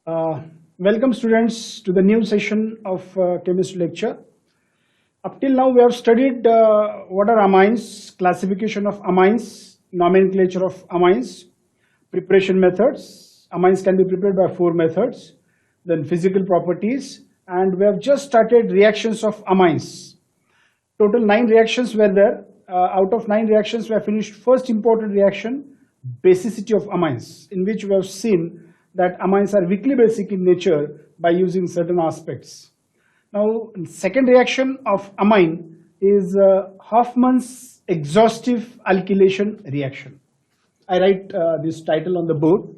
Uh, Welcome students to the new session of chemistry lecture. Up till now we have studied what are amines, classification of amines, nomenclature of amines, preparation methods. Amines can be prepared by 4 methods, then physical properties, and we have just started reactions of amines. Total 9 reactions were there. Out of 9 reactions, we have finished first important reaction, basicity of amines, in which we have seen that amines are weakly basic in nature by using certain aspects. Now, second reaction of amine is Hoffman's exhaustive alkylation reaction. I write this title on the board.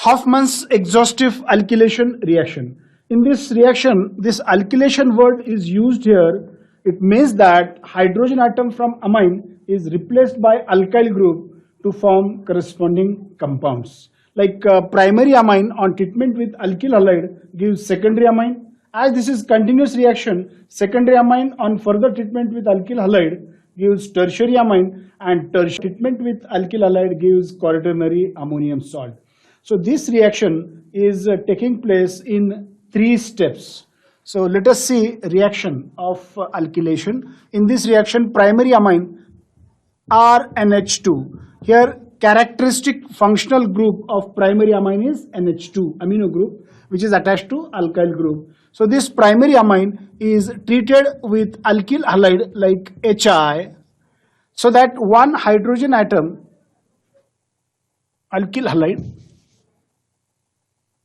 Hoffman's exhaustive alkylation reaction. In this reaction, this alkylation word is used here. It means that hydrogen atom from amine is replaced by alkyl group to form corresponding compounds. Like primary amine on treatment with alkyl halide gives secondary amine. As this is continuous reaction, secondary amine on further treatment with alkyl halide gives tertiary amine, and tertiary treatment with alkyl halide gives quaternary ammonium salt. So this reaction is taking place in 3 steps. So let us see reaction of alkylation. In this reaction, primary amine RNH2. Here characteristic functional group of primary amine is NH2 amino group, which is attached to alkyl group. So this primary amine is treated with alkyl halide like HI, so that one hydrogen atom, alkyl halide,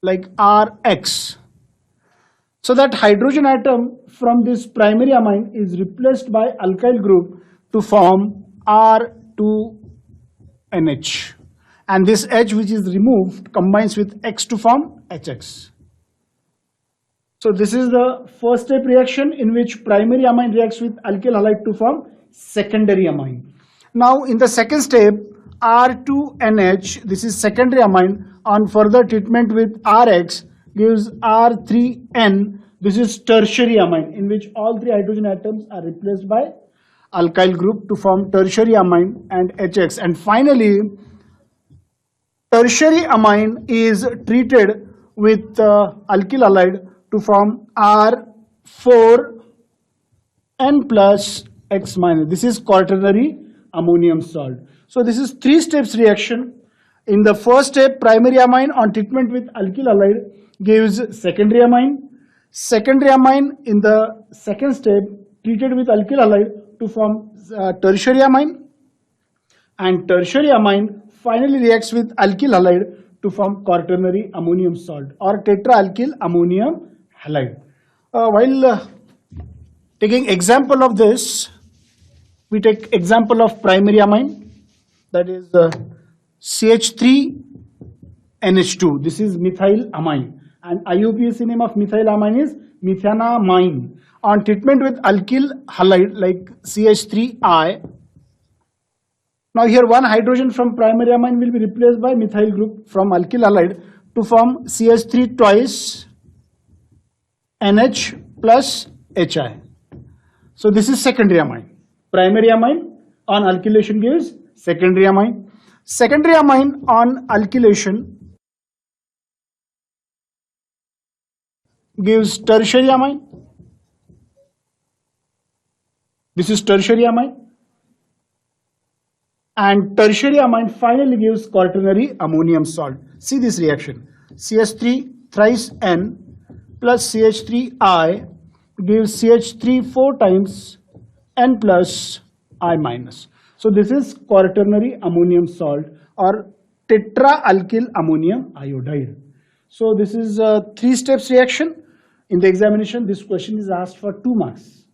like Rx. So that hydrogen atom from this primary amine is replaced by alkyl group to form R2NH. And this H which is removed combines with X to form HX. So this is the first step reaction in which primary amine reacts with alkyl halide to form secondary amine. Now in the second step, R2NH, this is secondary amine, on further treatment with Rx gives R3N, this is tertiary amine, in which all 3 hydrogen atoms are replaced by alkyl group to form tertiary amine and HX. And finally, tertiary amine is treated with alkyl halide to form R4N plus X minus. This is quaternary ammonium salt. So this is 3 steps reaction. In the first step, primary amine on treatment with alkyl halide gives secondary amine. Secondary amine in the second step treated with alkyl halide to form tertiary amine. And tertiary amine finally reacts with alkyl halide to form quaternary ammonium salt or tetraalkyl ammonium halide. While taking example of this, we take example of primary amine, that is CH3NH2. This is methyl amine, and IUPAC name of methyl amine is methanamine. On treatment with alkyl halide like CH3I, now here one hydrogen from primary amine will be replaced by methyl group from alkyl halide to form CH3 twice NH plus HI. So this is secondary amine. Primary amine on alkylation gives secondary amine. Secondary amine on alkylation gives tertiary amine. This is tertiary amine. And tertiary amine finally gives quaternary ammonium salt. See this reaction. CH3 thrice N plus CH3I gives CH3 4 times N plus I minus. So this is quaternary ammonium salt or tetraalkyl ammonium iodide. So this is a 3 steps reaction. In the examination, this question is asked for 2 marks,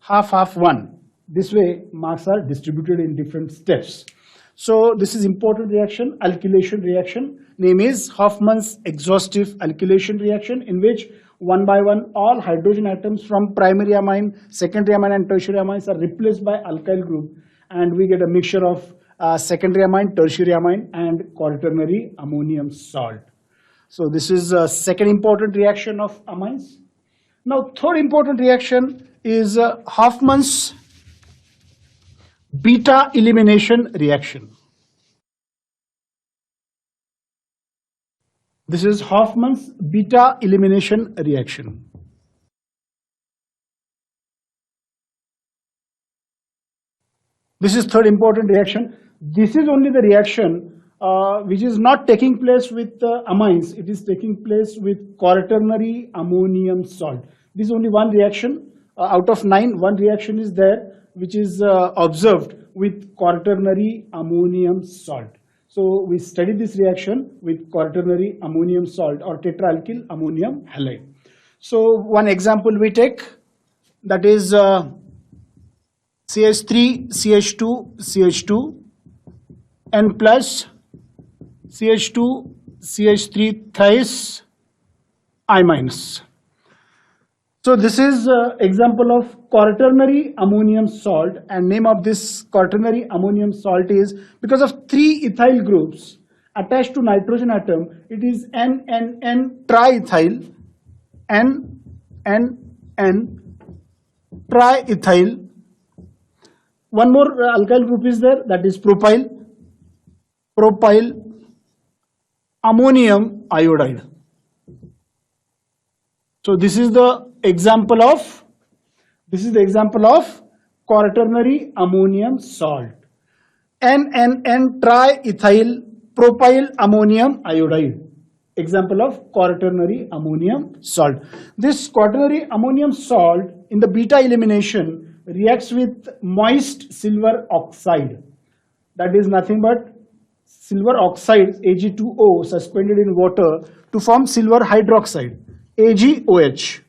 half 1. This way marks are distributed in different steps. So this is important reaction, alkylation reaction. Name is Hoffman's exhaustive alkylation reaction, in which one by one all hydrogen atoms from primary amine, secondary amine and tertiary amines are replaced by alkyl group, and we get a mixture of secondary amine, tertiary amine and quaternary ammonium salt. So this is a second important reaction of amines. Now third important reaction is Hoffman's beta elimination reaction. This is Hoffman's beta elimination reaction. This is third important reaction. This is only the reaction which is not taking place with amines. It is taking place with quaternary ammonium salt. This is only one reaction out of 9. One reaction is there which is observed with quaternary ammonium salt. So we studied this reaction with quaternary ammonium salt or tetraalkyl ammonium halide. So one example we take, that is CH3 CH2 CH2 and plus CH2 CH3 thrice I minus. So this is example of quaternary ammonium salt, and name of this quaternary ammonium salt is, because of 3 ethyl groups attached to nitrogen atom, it is N triethyl, N triethyl. One more alkyl group is there, that is propyl ammonium iodide. So this is the example of quaternary ammonium salt, N triethyl propyl ammonium iodide, example of quaternary ammonium salt. This quaternary ammonium salt in the beta elimination reacts with moist silver oxide, that is nothing but silver oxide Ag2O suspended in water to form silver hydroxide, AgOH.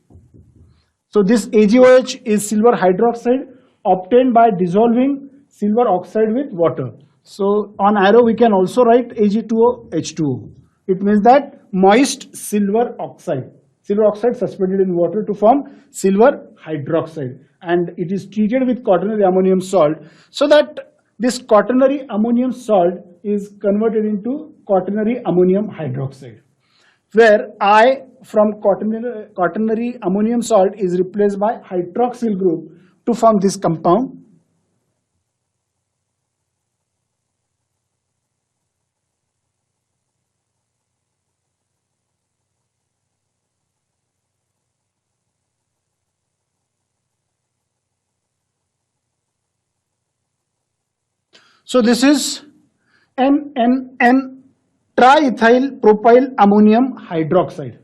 So this AgOH is silver hydroxide obtained by dissolving silver oxide with water. So on arrow we can also write Ag2O H2O. It means that moist silver oxide suspended in water to form silver hydroxide, and it is treated with quaternary ammonium salt, so that this quaternary ammonium salt is converted into quaternary ammonium hydroxide, where I from quaternary ammonium salt is replaced by hydroxyl group to form this compound. So this is N triethyl propyl ammonium hydroxide.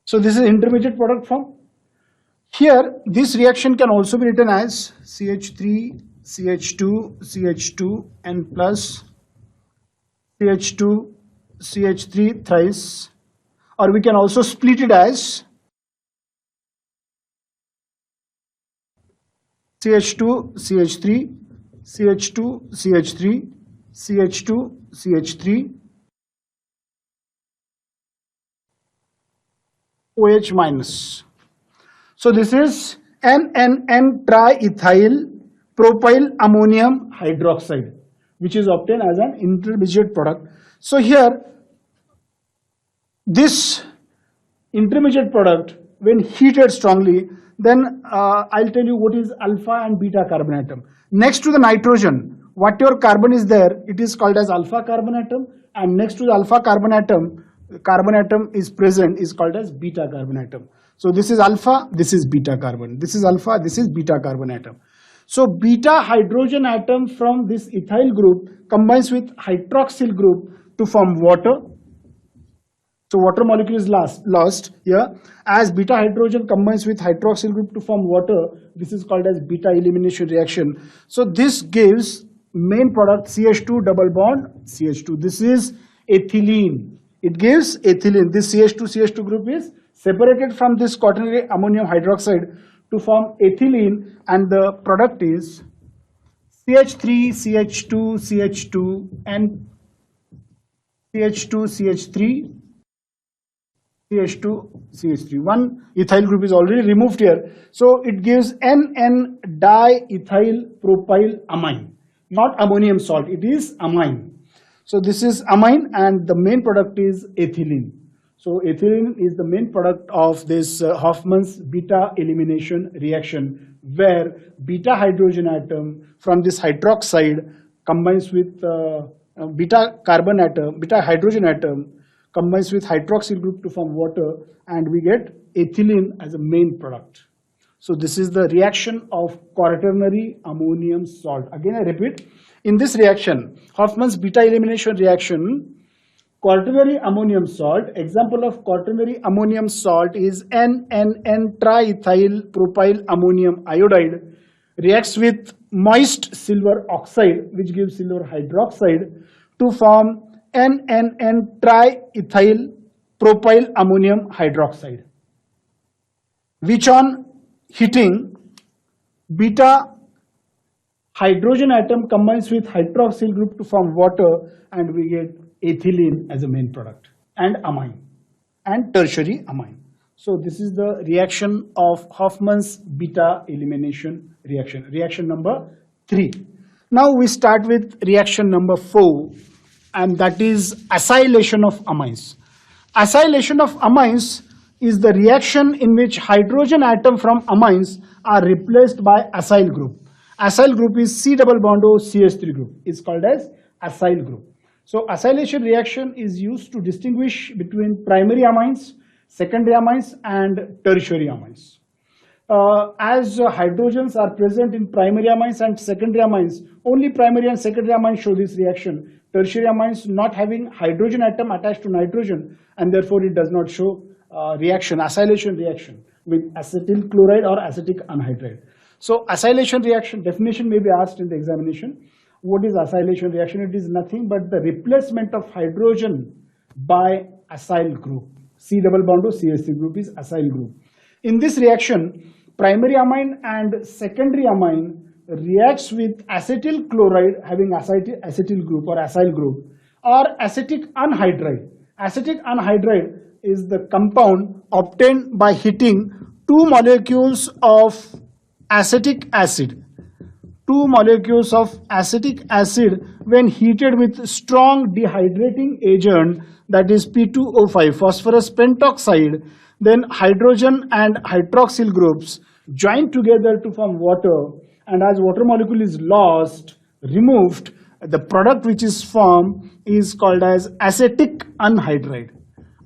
So this is intermediate product form. Here this reaction can also be written as CH3 CH2 CH2 and plus CH2 CH3 thrice, or we can also split it as CH2 CH3 CH2 CH3 CH2 CH3 OH minus. So this is N triethyl propyl ammonium hydroxide, which is obtained as an intermediate product. So here this intermediate product, when heated strongly, then I'll tell you what is alpha and beta carbon atom. Next to the nitrogen, whatever carbon is there, it is called as alpha carbon atom, and next to the alpha carbon atom is present, is called as beta carbon atom. So this is alpha, this is beta carbon, this is alpha, this is beta carbon atom. So beta hydrogen atom from this ethyl group combines with hydroxyl group to form water. So water molecule is lost here. As beta hydrogen combines with hydroxyl group to form water, this is called as beta elimination reaction. So this gives main product CH2 double bond CH2. This is ethylene. It gives ethylene. This CH2 group is separated from this quaternary ammonium hydroxide to form ethylene, and the product is CH3 CH2 CH2 and CH2 CH3 CH2 CH3. One ethyl group is already removed here, so it gives N diethyl propyl amine, not ammonium salt, it is amine. So this is amine and the main product is ethylene. So ethylene is the main product of this Hoffman's beta elimination reaction, where beta hydrogen atom from this hydroxide combines with beta hydrogen atom combines with hydroxyl group to form water, and we get ethylene as a main product. So this is the reaction of quaternary ammonium salt. Again I repeat, in this reaction, Hoffman's beta elimination reaction, quaternary ammonium salt, example of quaternary ammonium salt is NNN-triethyl propyl ammonium iodide, reacts with moist silver oxide, which gives silver hydroxide, to form NNN-triethyl propyl ammonium hydroxide, which on heating, beta hydrogen atom combines with hydroxyl group to form water, and we get ethylene as a main product, and amine and tertiary amine. So this is the reaction of Hoffman's beta elimination reaction, reaction number 3. Now we start with reaction number 4, and that is acylation of amines. Acylation of amines is the reaction in which hydrogen atom from amines are replaced by acyl group. Acyl group is C double bond O CH3 group. It's called as acyl group. So acylation reaction is used to distinguish between primary amines, secondary amines and tertiary amines. As hydrogens are present in primary amines and secondary amines, only primary and secondary amines show this reaction. Tertiary amines not having hydrogen atom attached to nitrogen, and therefore it does not show reaction, acylation reaction with acetyl chloride or acetic anhydride. So acylation reaction definition may be asked in the examination. What is acylation reaction? It is nothing but the replacement of hydrogen by acyl group. C double bond O CH3 group is acyl group. In this reaction, primary amine and secondary amine reacts with acetyl chloride having acetyl group or acyl group, or acetic anhydride. Acetic anhydride is the compound obtained by heating two molecules of acetic acid. Two molecules of acetic acid when heated with strong dehydrating agent, that is P2O5, phosphorus pentoxide, then hydrogen and hydroxyl groups join together to form water, and as water molecule is lost, removed, the product which is formed is called as acetic anhydride.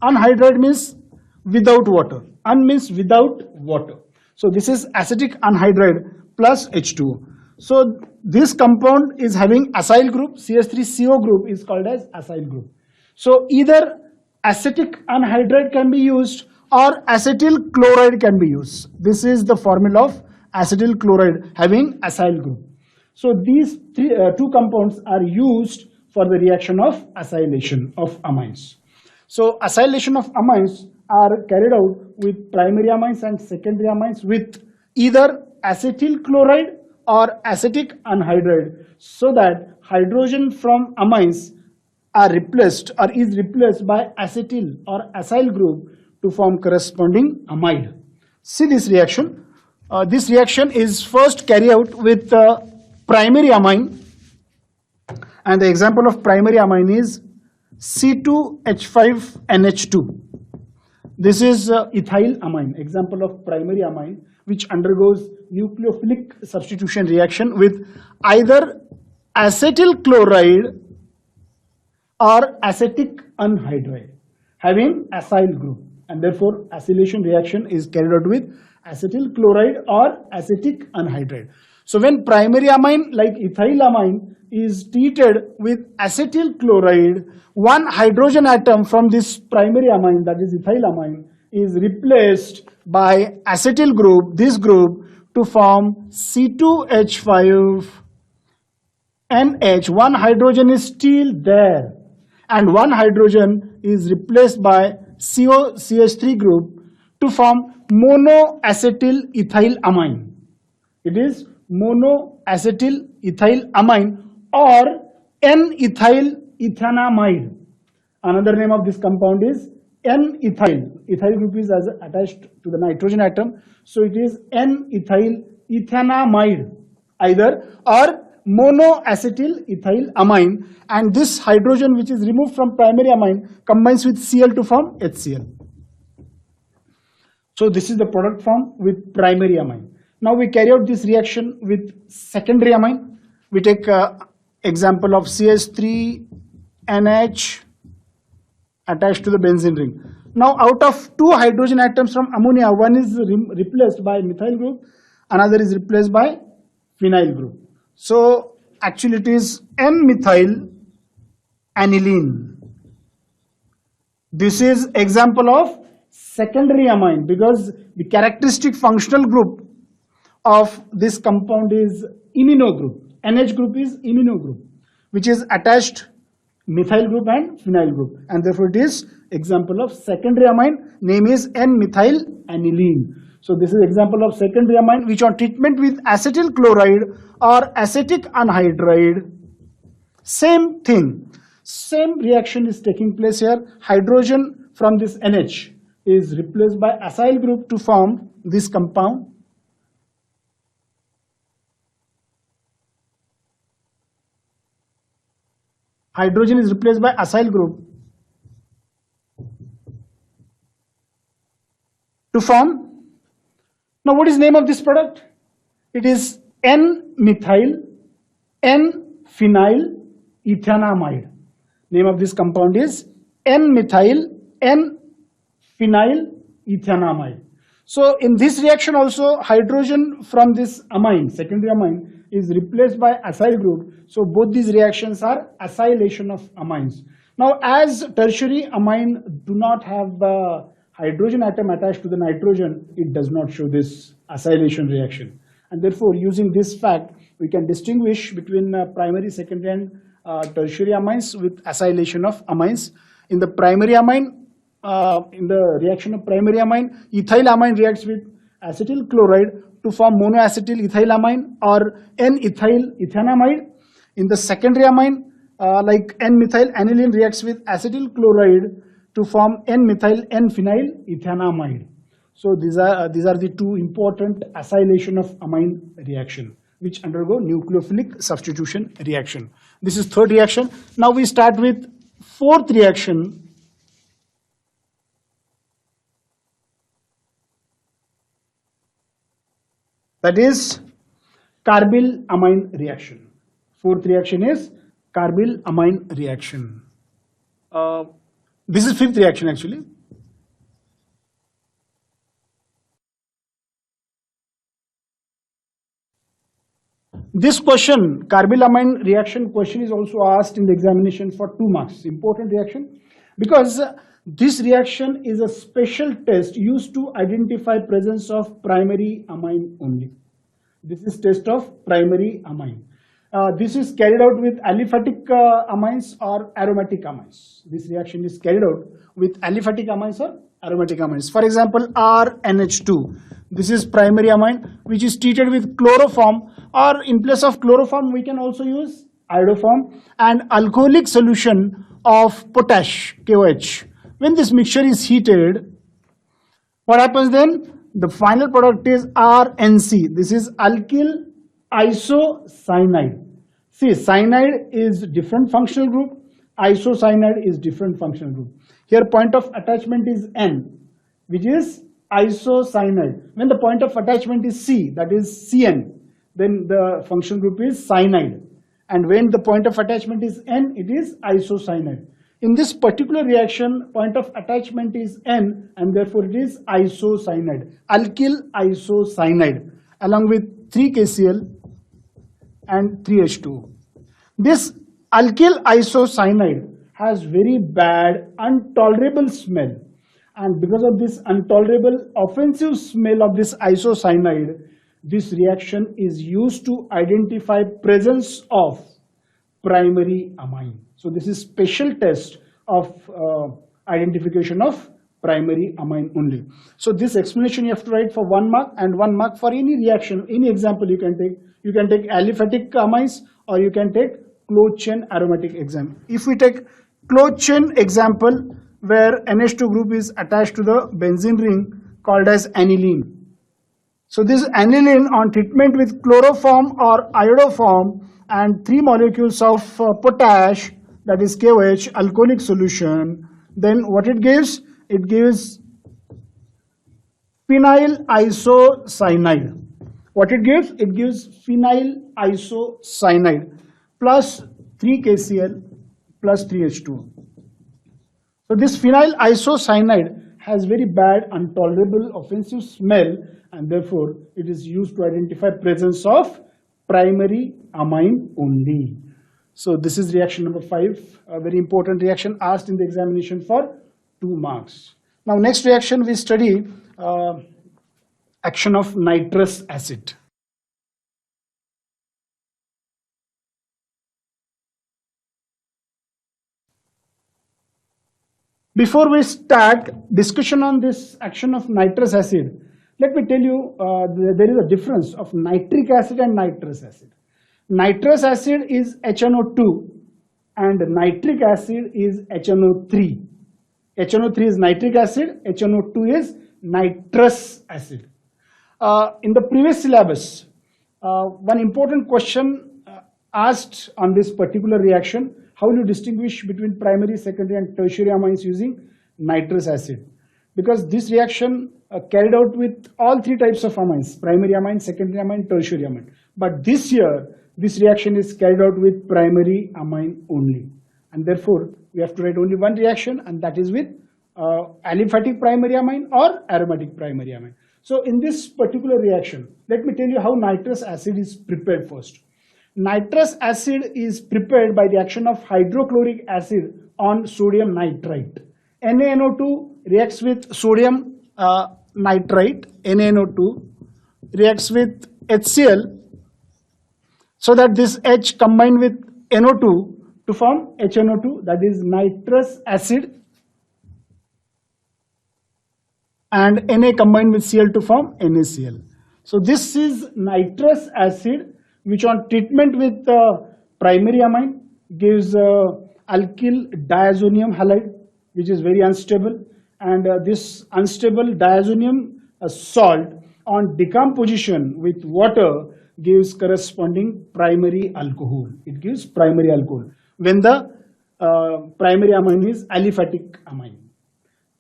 Anhydride means without water. An means without water. So this is acetic anhydride plus H2O. So this compound is having acyl group, CH3CO group is called as acyl group. So either acetic anhydride can be used or acetyl chloride can be used. This is the formula of acetyl chloride having acyl group. So these two compounds are used for the reaction of acylation of amines. So acylation of amines are carried out with primary amines and secondary amines with either acetyl chloride or acetic anhydride, so that hydrogen from amines are replaced or is replaced by acetyl or acyl group to form corresponding amide. See this reaction. This reaction is first carried out with primary amine, and the example of primary amine is C2H5NH2. This is ethyl amine, example of primary amine, which undergoes nucleophilic substitution reaction with either acetyl chloride or acetic anhydride having acyl group, and therefore acylation reaction is carried out with acetyl chloride or acetic anhydride. So when primary amine like ethyl amine is treated with acetyl chloride, one hydrogen atom from this primary amine, that is ethyl amine, is replaced by acetyl group, this group, to form C2H5NH. One hydrogen is still there and one hydrogen is replaced by COCH3 group to form monoacetyl ethyl amine. It is monoacetyl ethyl amine or N-ethyl ethanamide. Another name of this compound is N-ethyl. Ethyl group is as attached to the nitrogen atom, so it is N-ethyl ethanamide either, or monoacetyl ethyl amine, and this hydrogen which is removed from primary amine combines with Cl to form HCl. So this is the product formed with primary amine. Now we carry out this reaction with secondary amine. We take example of CH3NH attached to the benzene ring. Now out of two hydrogen atoms from ammonia, one is replaced by methyl group, another is replaced by phenyl group. So actually it is N-methyl aniline. This is example of secondary amine because the characteristic functional group of this compound is imino group. NH group is imino group, which is attached methyl group and phenyl group, and therefore it is example of secondary amine. Name is N-methyl aniline. So this is example of secondary amine which on treatment with acetyl chloride or acetic anhydride, same thing, same reaction is taking place here. Hydrogen from this NH is replaced by acyl group to form this compound. Hydrogen is replaced by acyl group to form. Now what is name of this product? It is N-methyl N-phenyl ethanamide. Name of this compound is N-methyl N-phenyl ethanamide. So in this reaction also hydrogen from this amine, secondary amine, is replaced by acyl group. So both these reactions are acylation of amines. Now as tertiary amine do not have the hydrogen atom attached to the nitrogen, it does not show this acylation reaction. And therefore using this fact, we can distinguish between primary, secondary and tertiary amines with acylation of amines. In the primary amine, in the reaction of primary amine, ethyl amine reacts with acetyl chloride to form monoacetyl ethyl amine or N-ethyl ethanamide. In the secondary amine, like N-methyl aniline reacts with acetyl chloride to form N-methyl N-phenyl ethanamide. So these are the two important acylation of amine reaction which undergo nucleophilic substitution reaction. This is third reaction. Now we start with fourth reaction. That is carbyl amine reaction. Fourth reaction is carbyl amine reaction. This is fifth reaction actually. This question, carbyl amine reaction question, is also asked in the examination for 2 marks. Important reaction because this reaction is a special test used to identify presence of primary amine only. This is test of primary amine. This is carried out with aliphatic amines or aromatic amines. This reaction is carried out with aliphatic amines or aromatic amines. For example, RNH2. This is primary amine which is treated with chloroform, or in place of chloroform we can also use iodoform and alcoholic solution of potash, KOH. When this mixture is heated, what happens then? The final product is RNC. This is alkyl isocyanide. See, cyanide is different functional group, isocyanide is different functional group. Here point of attachment is N, which is isocyanide. When the point of attachment is C, that is CN, then the functional group is cyanide. And when the point of attachment is N, it is isocyanide. In this particular reaction, point of attachment is N and therefore it is isocyanide, alkyl isocyanide, along with 3KCl and 3H2O. This alkyl isocyanide has very bad, intolerable smell, and because of this intolerable, offensive smell of this isocyanide, this reaction is used to identify presence of primary amine. So this is special test of identification of primary amine only. So this explanation you have to write for 1 mark and 1 mark for any reaction, any example you can take. You can take aliphatic amines or you can take closed chain aromatic example. If we take closed chain example where NH2 group is attached to the benzene ring called as aniline. So this aniline on treatment with chloroform or iodoform and 3 molecules of potash, that is KOH, alcoholic solution, then what it gives? It gives phenyl isocyanide. What it gives? It gives phenyl isocyanide plus 3KCl plus 3H2O. So this phenyl isocyanide has very bad, intolerable, offensive smell, and therefore it is used to identify presence of primary amine only. So this is reaction number 5, a very important reaction asked in the examination for 2 marks. Now next reaction we study action of nitrous acid. Before we start discussion on this action of nitrous acid, let me tell you there is a difference of nitric acid and nitrous acid. Nitrous acid is HNO2 and nitric acid is HNO3. HNO3 is nitric acid, HNO2 is nitrous acid. In the previous syllabus, one important question asked on this particular reaction: how will you distinguish between primary, secondary and tertiary amines using nitrous acid? Because this reaction carried out with all 3 types of amines: primary amine, secondary amine, tertiary amine. But this year, this reaction is carried out with primary amine only. And therefore, we have to write only one reaction, and that is with aliphatic primary amine or aromatic primary amine. So in this particular reaction, let me tell you how nitrous acid is prepared first. Nitrous acid is prepared by the action of hydrochloric acid on sodium nitrite. NaNO2 reacts with sodium nitrite, NaNO2 reacts with HCl, so that this H combined with NO2 to form HNO2, that is nitrous acid, and Na combined with Cl to form NaCl. So this is nitrous acid, which on treatment with primary amine gives alkyl diazonium halide, which is very unstable, and this unstable diazonium salt on decomposition with water gives corresponding primary alcohol. It gives primary alcohol when the primary amine is aliphatic amine.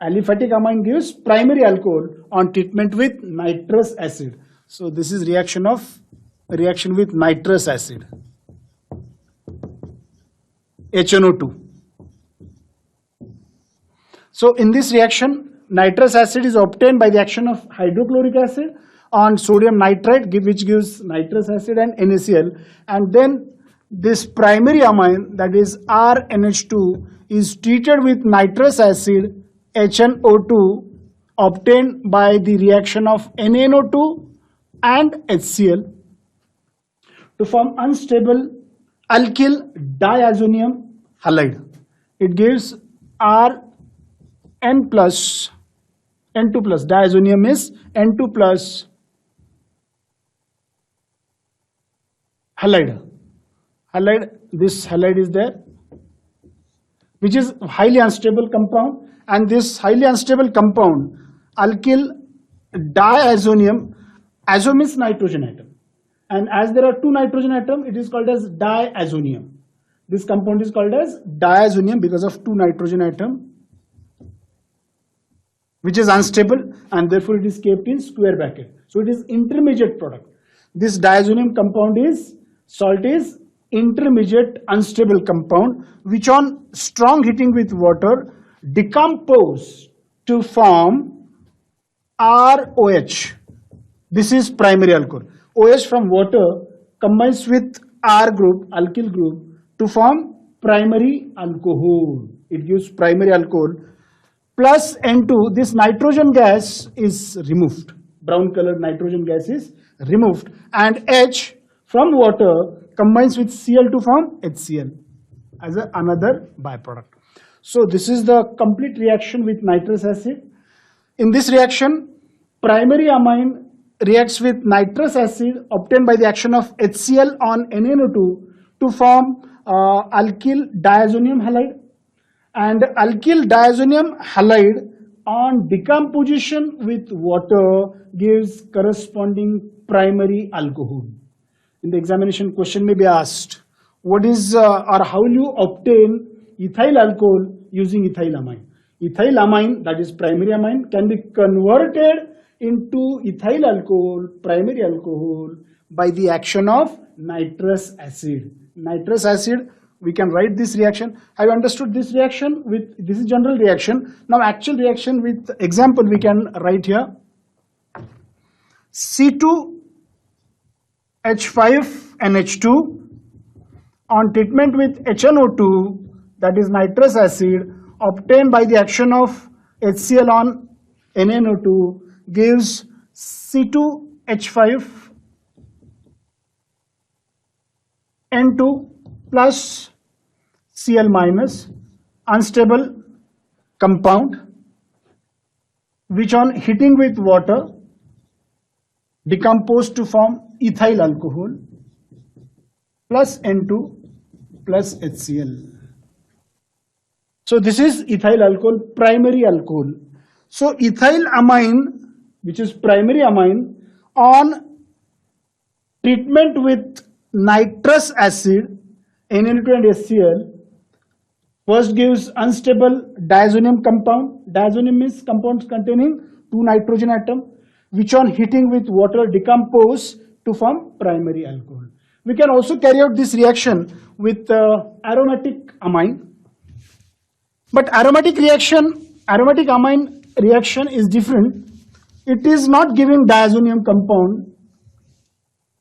Aliphatic amine gives primary alcohol on treatment with nitrous acid. So this is reaction with nitrous acid, HNO2. So in this reaction, nitrous acid is obtained by the action of hydrochloric acid on sodium nitrite, which gives nitrous acid and NaCl, and then this primary amine, that is RNH2, is treated with nitrous acid, HNO2, obtained by the reaction of NaNO2 and HCl to form unstable alkyl diazonium halide. It gives Rn plus N2 plus, diazonium is N2 plus halide. This halide is there, which is highly unstable compound, and this highly unstable compound, alkyl diazonium, azo means nitrogen atom, and as there are 2 nitrogen atoms, it is called as diazonium. This compound is called as diazonium because of 2 nitrogen atoms, which is unstable, and therefore it is kept in square bracket. So it is intermediate product. This diazonium compound is, salt is intermediate unstable compound, which on strong heating with water decompose to form ROH. This is primary alcohol. OH from water combines with R group, alkyl group, to form primary alcohol. It gives primary alcohol. Plus N2, this nitrogen gas is removed. Brown colored nitrogen gas is removed, and H from water combines with Cl to form HCl as another byproduct. So this is the complete reaction with nitrous acid. In this reaction, primary amine reacts with nitrous acid obtained by the action of HCl on NaNO2 to form alkyl diazonium halide, and alkyl diazonium halide on decomposition with water gives corresponding primary alcohol. In the examination, question may be asked, what is or how will you obtain ethyl alcohol using ethylamine? Ethylamine, that is primary amine, can be converted into ethyl alcohol, primary alcohol, by the action of nitrous acid. Nitrous acid, we can write this reaction. Have you understood this reaction? This is general reaction. Now actual reaction with example we can write here. C2H5NH2 on treatment with HNO2, that is nitrous acid, obtained by the action of HCl on NaNO2 gives C2H5N2 plus Cl minus, unstable compound, which on heating with water decomposed to form ethyl alcohol plus N2 plus HCl. So this is ethyl alcohol, primary alcohol. So ethyl amine, which is primary amine, on treatment with nitrous acid, NaN2 and HCl, first gives unstable diazonium compound. Diazonium means compounds containing 2 nitrogen atoms, which on heating with water decompose to form primary alcohol. We can also carry out this reaction with aromatic amine. But aromatic amine reaction is different. It is not giving diazonium compound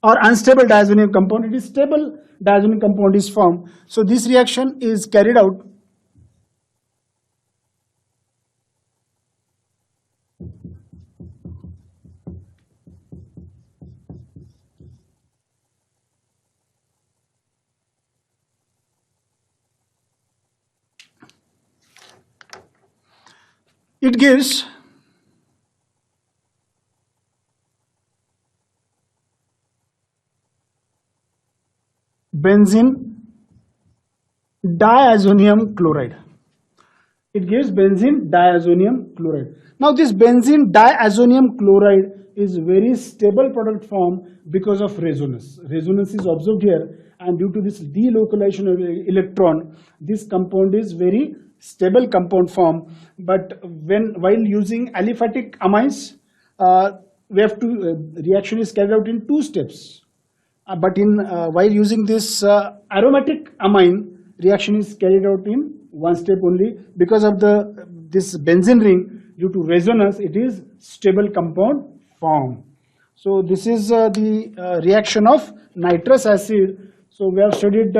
or unstable diazonium compound. It is stable diazonium compound is formed. So this reaction is carried out it gives benzene diazonium chloride. It gives benzene diazonium chloride. Now this benzene diazonium chloride is very stable product form because of resonance. Resonance is observed here, and due to this delocalization of electron, this compound is very stable compound form. But while using aliphatic amines, we have to reaction is carried out in 2 steps. But while using this aromatic amine, reaction is carried out in 1 step only. Because of this benzene ring, due to resonance, it is stable compound form. So this is the reaction of nitrous acid. So we have studied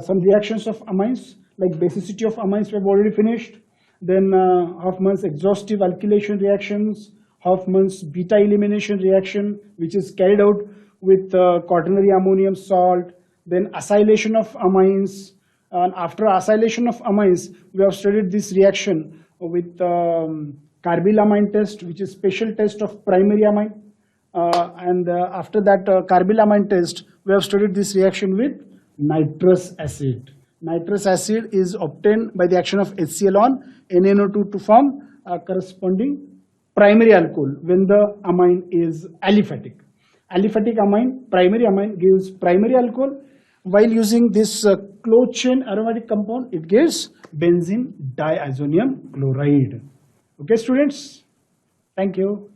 some reactions of amines, like basicity of amines we have already finished. Then Hofmann's exhaustive alkylation reactions, Hofmann's beta elimination reaction, which is carried out with quaternary ammonium salt. Then acylation of amines. And after acylation of amines, we have studied this reaction with carbylamine test, which is special test of primary amine. After that carbylamine test, we have studied this reaction with nitrous acid. Nitrous acid is obtained by the action of HCl on NaNO2 to form a corresponding primary alcohol when the amine is aliphatic. Aliphatic amine, primary amine, gives primary alcohol. While using this closed chain aromatic compound, it gives benzene diazonium chloride. Okay, students? Thank you.